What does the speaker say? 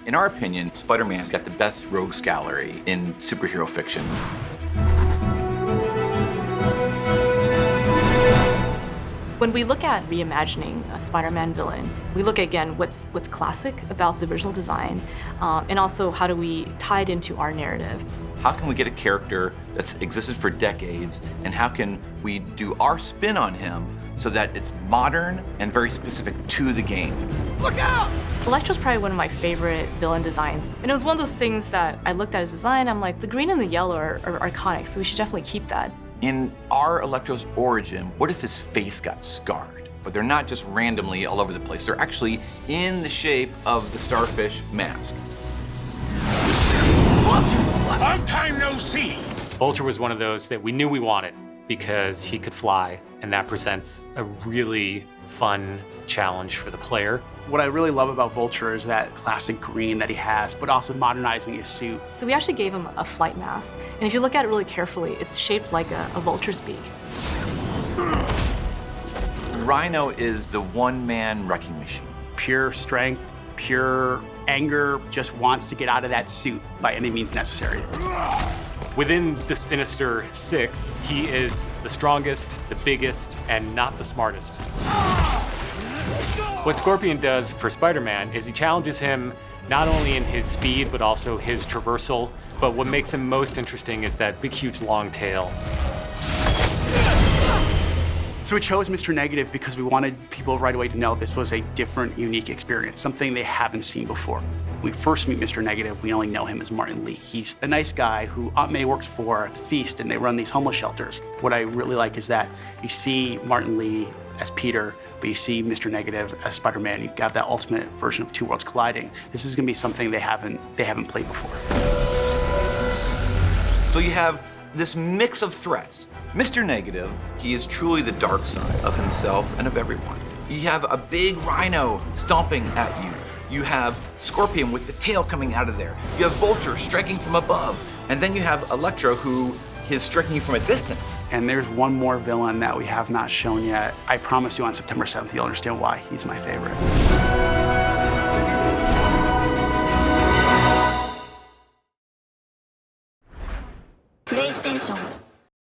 In our opinion, Spider-Man's got the best rogues gallery in superhero fiction. When we look at reimagining a Spider-Man villain, we look again what's classic about the original design, and also how do we tie it into our narrative. How can we get a character that's existed for decades, and how can we do our spin on him so that it's modern and very specific to the game? Look out! Electro's probably one of my favorite villain designs. And it was one of those things that I looked at his design, I'm like, the green and the yellow are iconic, so we should definitely keep that. In our Electro's origin, what if his face got scarred? But they're not just randomly all over the place. They're actually in the shape of the starfish mask. Long time no see! Vulture was one of those that we knew we wanted because he could fly, and that presents a really fun challenge for the player. What I really love about Vulture is that classic green that he has, but also modernizing his suit. So we actually gave him a flight mask, and if you look at it really carefully, it's shaped like a vulture's beak. Rhino is the one-man wrecking machine. Pure strength, pure anger, just wants to get out of that suit by any means necessary. Within the Sinister Six, he is the strongest, the biggest, and not the smartest. What Scorpion does for Spider-Man is he challenges him not only in his speed, but also his traversal. But what makes him most interesting is that big, huge, long tail. So we chose Mr. Negative because we wanted people right away to know this was a different, unique experience, something they haven't seen before. When we first meet Mr. Negative, we only know him as Martin Lee. He's the nice guy who Aunt May works for at the Feast, and they run these homeless shelters. What I really like is that you see Martin Lee as Peter, but you see Mr. Negative as Spider-Man. You have that ultimate version of two worlds colliding. This is gonna be something they haven't played before. So you have this mix of threats. Mr. Negative, he is truly the dark side of himself and of everyone. You have a big rhino stomping at you. You have Scorpion with the tail coming out of there. You have Vulture striking from above. And then you have Electro, who is striking you from a distance. And there's one more villain that we have not shown yet. I promise you on September 7th, you'll understand why he's my favorite.